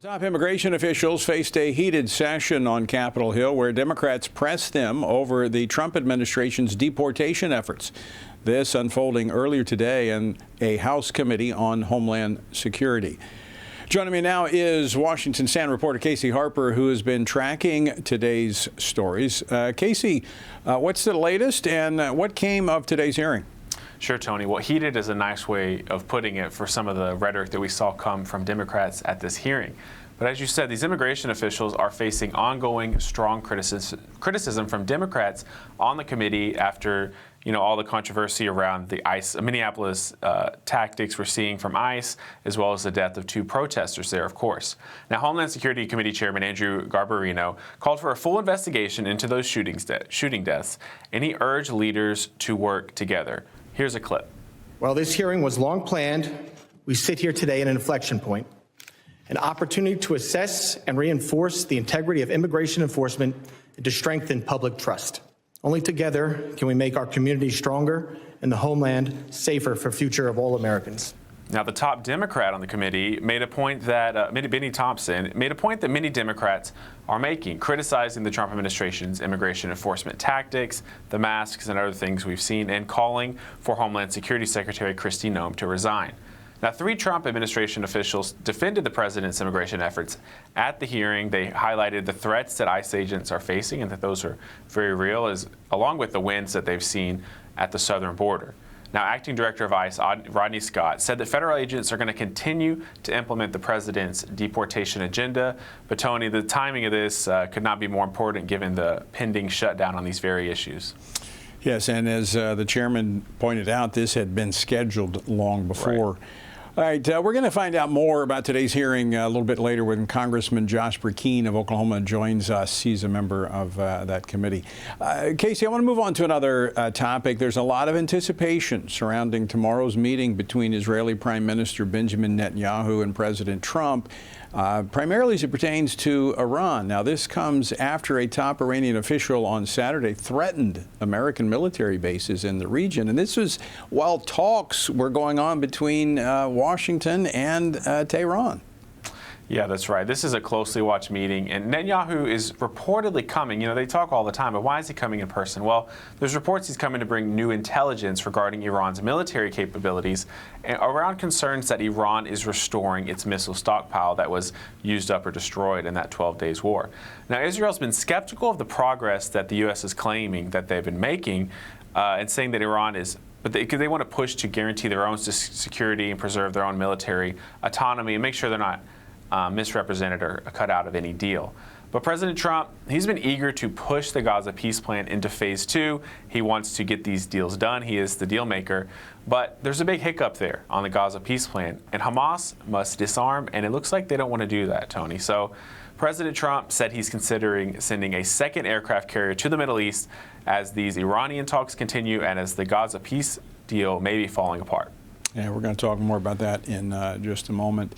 Top immigration officials faced a heated session on Capitol Hill where Democrats pressed them over the Trump administration's deportation efforts. This unfolding earlier today in a House Committee on Homeland Security. Joining me now is Washington Stand reporter Casey Harper, who has been tracking today's stories. Casey, what's the latest and what came of today's hearing? Sure, Tony. Well, heated is a nice way of putting it for some of the rhetoric that we saw come from Democrats at this hearing. But as you said, these immigration officials are facing ongoing strong criticism from Democrats on the committee after, all the controversy around the ICE, Minneapolis tactics we're seeing from ICE, as well as the death of two protesters there, of course. Now, Homeland Security Committee Chairman Andrew Garbarino called for a full investigation into those shooting deaths, and he urged leaders to work together. Here's a clip. While this hearing was long planned, we sit here today at an inflection point, an opportunity to assess and reinforce the integrity of immigration enforcement and to strengthen public trust. Only together can we make our communities stronger and the homeland safer for the future of all Americans. Now, the top Democrat on the committee made a point that, Benny Thompson, made a point that many Democrats are making, criticizing the Trump administration's immigration enforcement tactics, the masks and other things we've seen, and calling for Homeland Security Secretary Kristi Noem to resign. Now, 3 Trump administration officials defended the president's immigration efforts at the hearing. They highlighted the threats that ICE agents are facing and that those are very real, along with the wins that they've seen at the southern border. Now, Acting Director of ICE, Rodney Scott, said that federal agents are going to continue to implement the president's deportation agenda. But, Tony, the timing of this could not be more important given the pending shutdown on these very issues. Yes, and as the chairman pointed out, this had been scheduled long before. Right. All right, we're going to find out more about today's hearing a little bit later when Congressman Josh Burkeen of Oklahoma joins us. He's a member of that committee. Casey, I want to move on to another topic. There's a lot of anticipation surrounding tomorrow's meeting between Israeli Prime Minister Benjamin Netanyahu and President Trump, primarily as it pertains to Iran. Now, this comes after a top Iranian official on Saturday threatened American military bases in the region. And this was while talks were going on between Washington and Tehran. Yeah, that's right. This is a closely watched meeting, and Netanyahu is reportedly coming. They talk all the time, but why is he coming in person? Well, there's reports he's coming to bring new intelligence regarding Iran's military capabilities and around concerns that Iran is restoring its missile stockpile that was used up or destroyed in that 12 days war. Now, Israel's been skeptical of the progress that the U.S. is claiming that they've been making and saying that Iran is but they want to push to guarantee their own security and preserve their own military autonomy and make sure they're not misrepresented or cut out of any deal. But President Trump, he's been eager to push the Gaza peace plan into phase 2. He wants to get these deals done. He is the deal maker. But there's a big hiccup there on the Gaza peace plan. And Hamas must disarm, and it looks like they don't want to do that, Tony. So President Trump said he's considering sending a second aircraft carrier to the Middle East as these Iranian talks continue and as the Gaza peace deal may be falling apart. Yeah, we're going to talk more about that in just a moment.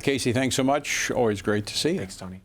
Casey, thanks so much. Always great to see you. Thanks, Tony.